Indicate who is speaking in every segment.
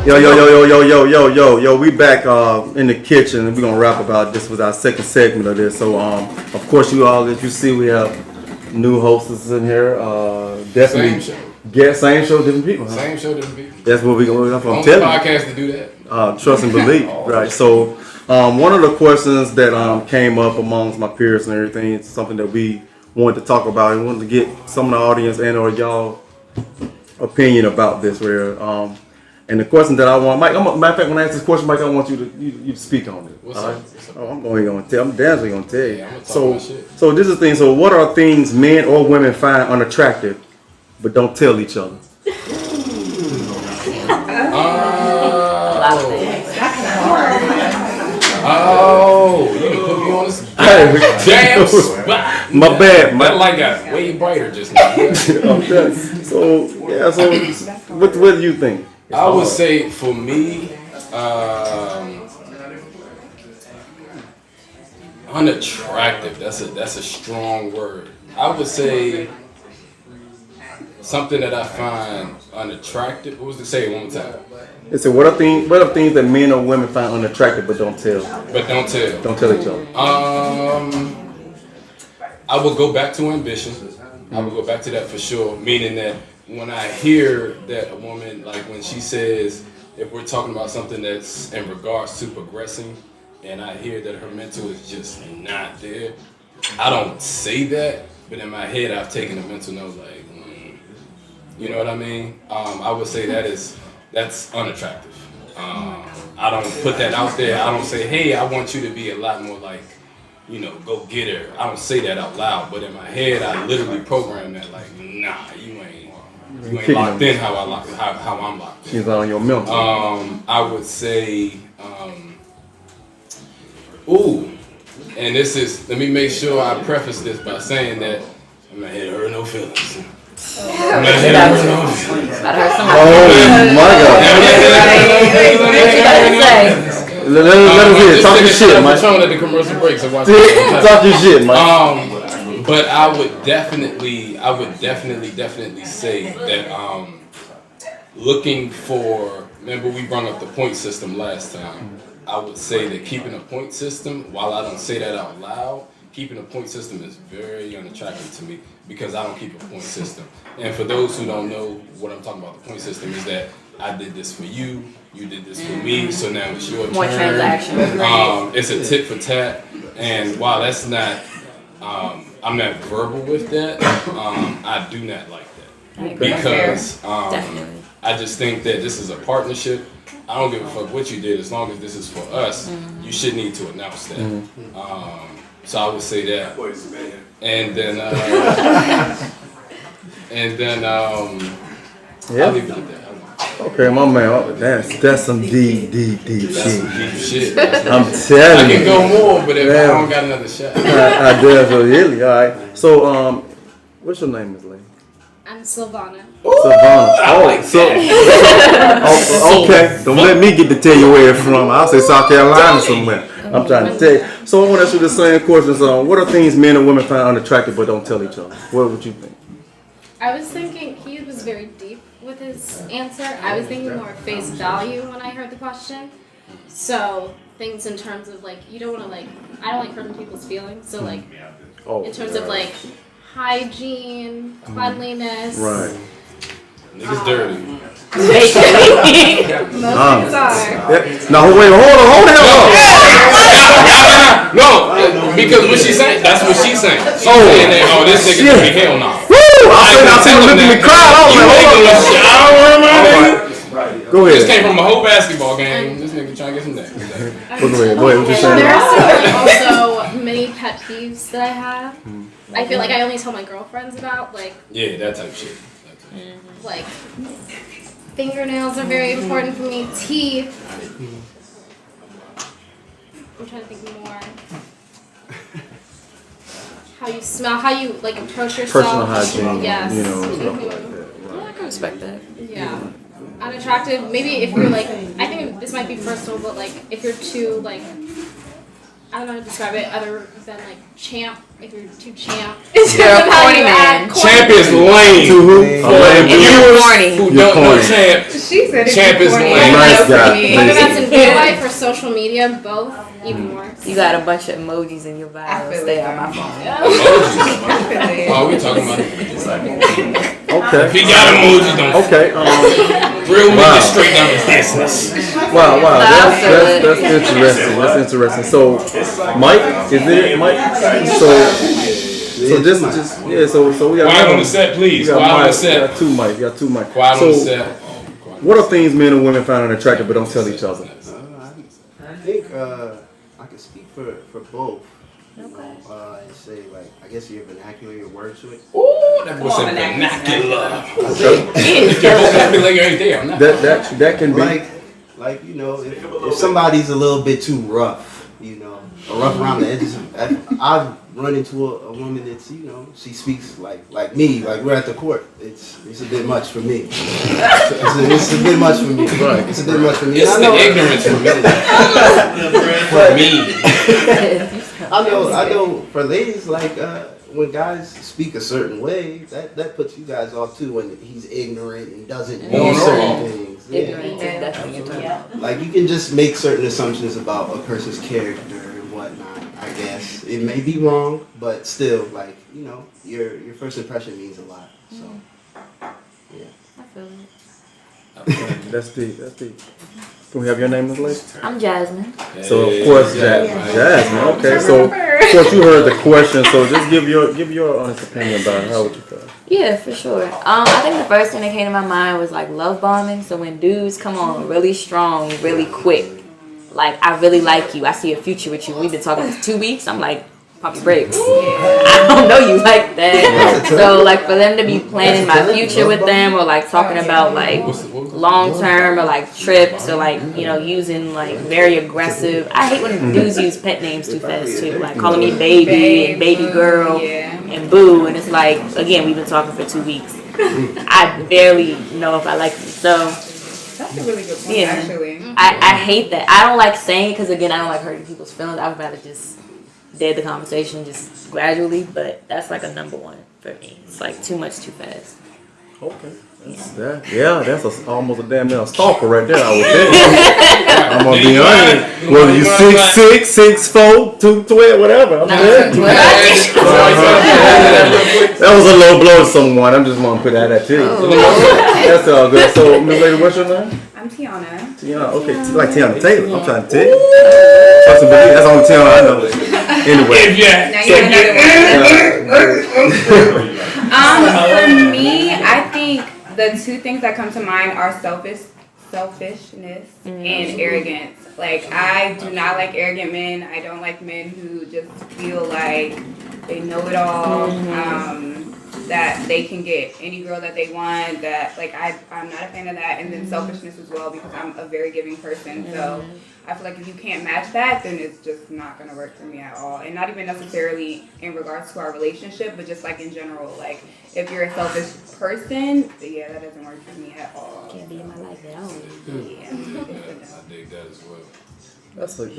Speaker 1: Yo, we back in the kitchen and we're gonna rap about this was our second segment of this. So of course you all, as you see, we have new hostess in here. Definitely same show, different people. Huh?
Speaker 2: Same show, different people.
Speaker 1: That's what we're gonna do.
Speaker 2: On the podcast to do that.
Speaker 1: Trust and believe. Right. So one of the questions that came up amongst my peers and everything, it's something that we wanted to talk about. We wanted to get some of the audience and or y'all opinion about this where and the question that I want, Mike, matter of fact, when I ask this question, Mike, I want you to speak on it.
Speaker 2: What's up?
Speaker 1: Oh, I'm going to tell. I'm definitely going to tell you.
Speaker 2: Yeah, I'm gonna talk my shit.
Speaker 1: So this is the thing. So what are things men or women find unattractive, but don't tell each other?
Speaker 2: Oh, you done put me on this damn spot.
Speaker 1: My bad.
Speaker 2: That light got way brighter just now.
Speaker 1: So what do you think?
Speaker 2: I would say for me, unattractive. That's a strong word. I would say something that I find unattractive. What was it? Say it one more time.
Speaker 1: It said, what are things that men or women find unattractive but don't tell?
Speaker 2: Don't tell
Speaker 1: each other.
Speaker 2: I would go back to ambition. I would go back to that for sure. Meaning that when I hear that a woman, like when she says, if we're talking about something that's in regards to progressing, and I hear that her mental is just not there, I don't say that, but in my head I've taken a mental note like, you know what I mean? I would say that's unattractive. I don't put that out there. I don't say, hey, I want you to be a lot more like, go get her. I don't say that out loud, but in my head I literally program that like, nah, you ain't locked in how I'm locked in.
Speaker 1: She's on your mental.
Speaker 2: I would say, and this is, let me make sure I preface this by saying that I'm not here to hurt no feelings.
Speaker 1: Oh my God! Let us hear. Talk your shit, Mike.
Speaker 2: I'm at the commercial break, so watch.
Speaker 1: Talk your shit, Mike.
Speaker 2: But I would definitely say that looking for. Remember, we brought up the point system last time. I would say that keeping a point system, while I don't say that out loud, keeping a point system is very unattractive to me because I don't keep a point system. And for those who don't know what I'm talking about, the point system is that I did this for you, you did this for me, so now it's your turn.
Speaker 3: More transaction.
Speaker 2: It's a tit for tat, and while that's not, I'm not verbal with that, I do not like that. Because I just think that this is a partnership. I don't give a fuck what you did as long as this is for us. You should need to announce that. So I would say that. And then I'll leave it at that.
Speaker 1: Okay, my man, that's some deep
Speaker 2: shit.
Speaker 1: I'm telling you.
Speaker 2: I can go more, but if I don't got another shot.
Speaker 1: I do, really. All right. So, what's your name, Ms. Lane?
Speaker 4: I'm Silvana.
Speaker 1: Silvana. Okay. Don't let me get to tell you where it's from. I'll say South Carolina somewhere. I'm trying to tell you. So I want to ask you the same questions. What are things men and women find unattractive but don't tell each other? What would you think?
Speaker 4: I was thinking he was very deep with his answer. I was thinking more face value when I heard the question. So things in terms of like, you don't want to I don't like hurting people's feelings. So like, in terms of like hygiene, cleanliness.
Speaker 1: Right.
Speaker 2: Niggas dirty.
Speaker 4: Most things are.
Speaker 1: No, wait, hold the hell up.
Speaker 2: No, because what she's saying, that's what she's saying. She's saying that, this nigga be hell no.
Speaker 1: I seen him look at me cry. I was like, go ahead.
Speaker 2: This came from a whole basketball game. This nigga trying to get some neck.
Speaker 1: Go ahead. What you saying?
Speaker 4: There are also many pet peeves that I have. I feel like I only tell my girlfriends about,
Speaker 2: yeah, that type of shit.
Speaker 4: Like, fingernails are very important for me. Teeth. I'm trying to think more. How you smell, how you approach yourself.
Speaker 1: Personal hygiene.
Speaker 4: Yes.
Speaker 1: Stuff like that.
Speaker 3: Yeah, I can respect that.
Speaker 4: Yeah. Unattractive. Maybe if you're I think this might be personal, but if you're too I don't know how to describe it other than champ if you're too champ.
Speaker 3: You're a corny man.
Speaker 2: Champ is lame.
Speaker 1: To who?
Speaker 3: And you're corny.
Speaker 2: Who
Speaker 1: You're
Speaker 2: don't know
Speaker 1: corny.
Speaker 2: champ?
Speaker 5: She said it's
Speaker 2: Champ is
Speaker 5: corny.
Speaker 2: lame.
Speaker 1: Nice guy.
Speaker 4: Whether that's in real life or social media, both, even worse.
Speaker 3: You got a bunch of emojis in your bio.
Speaker 5: I feel
Speaker 3: Stay
Speaker 5: it.
Speaker 3: on my phone.
Speaker 2: Emojis. Oh, we talking about
Speaker 1: Okay.
Speaker 2: if he got emojis, don't.
Speaker 1: Okay.
Speaker 2: Real
Speaker 1: Wow.
Speaker 2: niggas straight down the business.
Speaker 1: Wow.
Speaker 3: That's
Speaker 1: That's interesting. That's interesting. So, Mike, is it Mike? So just yeah. So we got.
Speaker 2: Quiet on the set, please.
Speaker 1: We got
Speaker 2: Quiet on the
Speaker 1: Mike. We
Speaker 2: set.
Speaker 1: got two Mike. We got two Mike.
Speaker 2: Quiet on the set.
Speaker 1: What are things men and women find unattractive but don't tell each other?
Speaker 6: I think I can speak for both. You know, and say like I guess your vernacular, your word choice.
Speaker 2: Ooh, that was a vernacular.
Speaker 1: Okay.
Speaker 2: If your vocabulary ain't there, I'm not.
Speaker 1: That can be.
Speaker 6: Like you know, if somebody's a little bit too rough, you know, or rough around the edges. I've run into a woman that's, you know, she speaks like me, like we're at the court. It's a bit much for me. It's a bit much for me. Right. It's a bit much for me.
Speaker 2: It's the ignorance for me.
Speaker 6: I know for ladies, like when guys speak a certain way, that puts you guys off too when he's ignorant and doesn't know certain things.
Speaker 3: Ignorance is definitely a turn.
Speaker 6: Like you can just make certain assumptions about a person's character and whatnot. I guess it may be wrong, but still, like you know, your first impression means a lot. So yeah.
Speaker 3: I feel it.
Speaker 1: That's deep. Can we have your name, Ms. Lady?
Speaker 3: I'm Jasmine.
Speaker 1: So of course, Jasmine. Okay, so of course you heard the question. So just give your honest opinion about it. How would you feel?
Speaker 3: Yeah, for sure. I think the first thing that came to my mind was like love bombing. So when dudes come on really strong, really quick, like I really like you, I see a future with you. We've been talking for 2 weeks. I'm like, pop your brakes. I don't know you like that. So like for them to be planning my future with them, or like talking about like long term, or like trips, or like you know using like very aggressive. I hate when dudes use pet names too fast too, like calling me baby and baby girl and boo, and it's like again we've been talking for 2 weeks. I barely know if I like you, so.
Speaker 5: That's a really good point,
Speaker 3: Yeah.
Speaker 5: actually.
Speaker 3: I hate that. I don't like saying it because again I don't like hurting people's feelings. I would rather just dead the conversation just gradually, but that's like a number one for me. It's like too much too fast.
Speaker 1: Okay. That's almost a damn near stalker right there. I would think. I'm gonna be honest. Whether you 6'6", 6'4", 212, whatever. I'm good. That was a low blow to someone. I'm just gonna put that at you. That's all good. So, Miss Lady, what's your name?
Speaker 5: I'm Tiana.
Speaker 1: Tiana. Okay, like Tiana Taylor. I'm trying to tell you. Trust and believe. That's the only Tiana I know. Anyway.
Speaker 5: Now you have another one. For me, I think the two things that come to mind are selfishness and arrogance. Like, I do not like arrogant men. I don't like men who just feel like they know it all, that they can get any girl that they want, that, like, I'm not a fan of that. And then selfishness as well, because I'm a very giving person. So I feel like if you can't match that, then it's just not going to work for me at all. And not even necessarily in regards to our relationship, but just like in general. Like, if you're a selfish person, yeah, that doesn't work for me at all.
Speaker 3: Can't be in my life at all.
Speaker 5: Yeah.
Speaker 2: I dig that as well.
Speaker 1: That's good.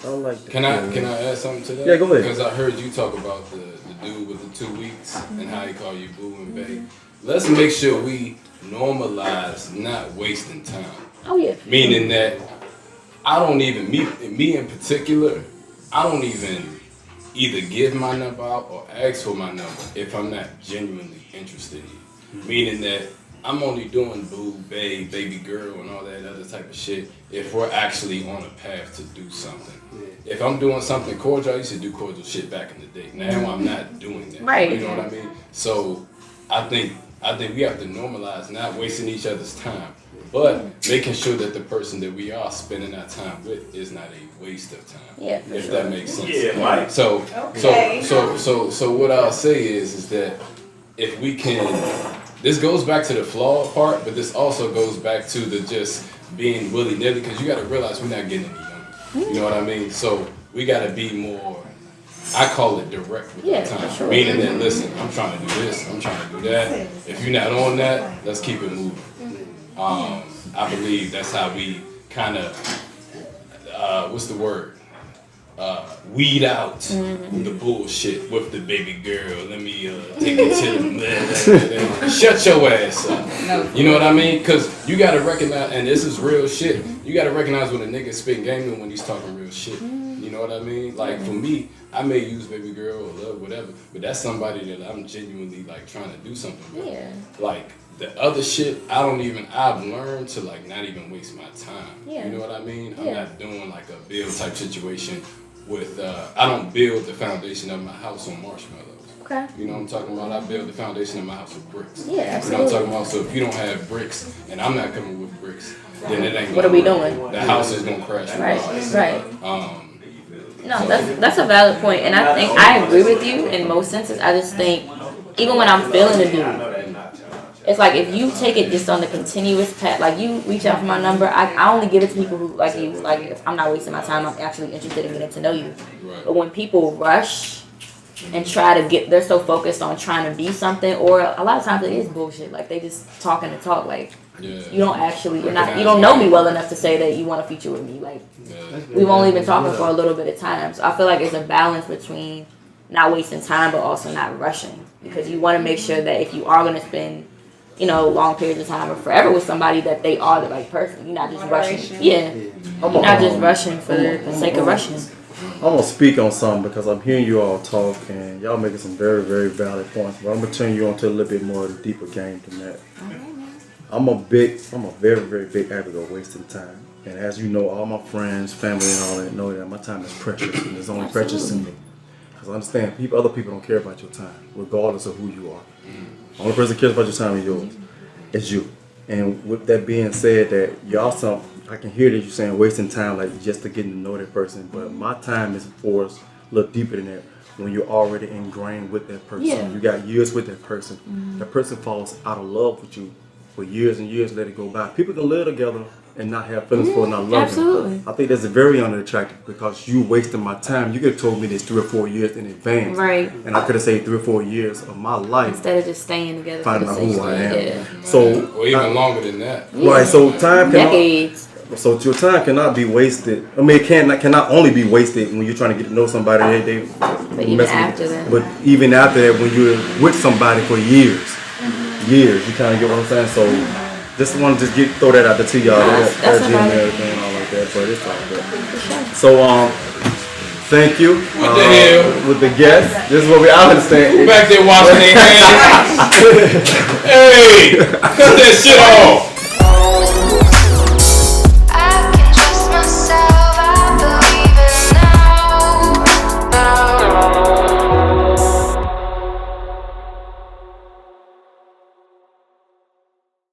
Speaker 1: I like that.
Speaker 2: Can I add something to that?
Speaker 1: Yeah, go ahead.
Speaker 2: Because I heard you talk about the dude with the 2 weeks and how he call you boo and bae. Let's make sure we normalize not wasting time.
Speaker 3: Oh yeah.
Speaker 2: Meaning that I don't even, me in particular, I don't even either give my number out or ask for my number if I'm not genuinely interested in you. Meaning that I'm only doing boo, bae, baby girl, and all that other type of shit if we're actually on a path to do something. If I'm doing something cordial, I used to do cordial shit back in the day. Now I'm not doing that.
Speaker 3: Right.
Speaker 2: You know what I mean? So I think we have to normalize not wasting each other's time, but making sure that the person that we are spending our time with is not a waste of time.
Speaker 3: Yeah, for
Speaker 2: if
Speaker 3: sure.
Speaker 2: that makes sense.
Speaker 7: Yeah, Mike.
Speaker 2: So what I'll say is that if we can, this goes back to the flawed part, but this also goes back to the just being willy-nilly, because you got to realize we're not getting any younger. You know what I mean? So we got to be more, I call it direct with our time.
Speaker 3: for sure.
Speaker 2: Meaning that, listen, I'm trying to do this, I'm trying to do that. If you're not on that, let's keep it moving. I believe that's how we kind of, what's the word? weed out the bullshit with the baby girl. Let me take it to the man. Shut your ass up.
Speaker 5: No.
Speaker 2: You know what I mean? Because you gotta recognize, and this is real shit. You gotta recognize when a nigga spit game and when he's talking real shit. You know what I mean? Like for me, I may use baby girl or love whatever, but that's somebody that I'm genuinely like trying to do something with.
Speaker 3: Yeah.
Speaker 2: Like the other shit, I've learned to like not even waste my time.
Speaker 3: Yeah.
Speaker 2: You know what I mean? I'm
Speaker 3: Yeah.
Speaker 2: not doing like a build type situation with, I don't build the foundation of my house on marshmallows.
Speaker 3: Okay.
Speaker 2: You know what I'm talking about? I build the foundation of my house with bricks.
Speaker 3: Yeah,
Speaker 2: You know what I'm
Speaker 3: absolutely.
Speaker 2: talking about? So if you don't have bricks and I'm not coming with bricks, then it ain't
Speaker 3: What
Speaker 2: gonna
Speaker 3: are we
Speaker 2: work.
Speaker 3: doing?
Speaker 2: The house is gonna crash.
Speaker 3: Right. No, that's a valid point, and I think I agree with you in most senses. I just think even when I'm feeling a dude, it's like if you take it just on the continuous path, like you reach out for my number, I only give it to people who like you. Like if I'm not wasting my time, I'm actually interested in getting to know you.
Speaker 2: Right.
Speaker 3: But when people rush and try to they're so focused on trying to be something, or a lot of times it is bullshit. Like they just talking to talk. Like
Speaker 2: Yeah.
Speaker 3: you don't know me well enough to say that you want to feature with me. Like we've only been talking for a little bit of time, so I feel like it's a balance between not wasting time but also not rushing, because you want to make sure that if you are going to spend long periods of time or forever with somebody, that they are the right person. You're not just rushing. Yeah. You're not just rushing for the sake of rushing.
Speaker 1: I'm gonna speak on something because I'm hearing you all talk and y'all making some very, very valid points. But I'm gonna turn you on to a little bit more of the deeper game than that. I'm a very, very big advocate of wasting time. And as you know, all my friends, family, and all that know that my time is precious, and it's only precious to me. Because I understand other people don't care about your time, regardless of who you are. The only person that cares about your time is yours. It's you. And with that being said, that y'all I can hear that you're saying wasting time like just to getting to know that person, but my time is for us a little deeper than that. When you're already ingrained with that person, you got years with that person. That person falls out of love with you for years and years. Let it go by. People can live together and not have feelings for not loving.
Speaker 3: Absolutely.
Speaker 1: I think that's very unattractive because you wasting my time. You could have told me this 3 or 4 years in advance,
Speaker 3: Right.
Speaker 1: and I could have saved 3 or 4 years of my life
Speaker 3: Instead of just staying together.
Speaker 1: finding
Speaker 3: for
Speaker 1: out
Speaker 3: the
Speaker 1: who
Speaker 3: sake
Speaker 1: I
Speaker 3: of it.
Speaker 1: am. So
Speaker 2: Or even longer than that.
Speaker 1: right, so time cannot.
Speaker 3: Decades.
Speaker 1: So your time cannot be wasted. I mean, it cannot only be wasted when you're trying to get to know somebody.
Speaker 3: But even after that.
Speaker 1: But even after that, when you're with somebody for years, you kind of get what I'm saying. So just want to throw that out there to y'all.
Speaker 3: That's
Speaker 1: That gym and
Speaker 3: about it.
Speaker 1: everything and all like that. But it's all good. So thank you.
Speaker 2: What the hell?
Speaker 1: With the guests, this is what I understand.
Speaker 2: Who back there washing their hands? Hey, cut that shit off.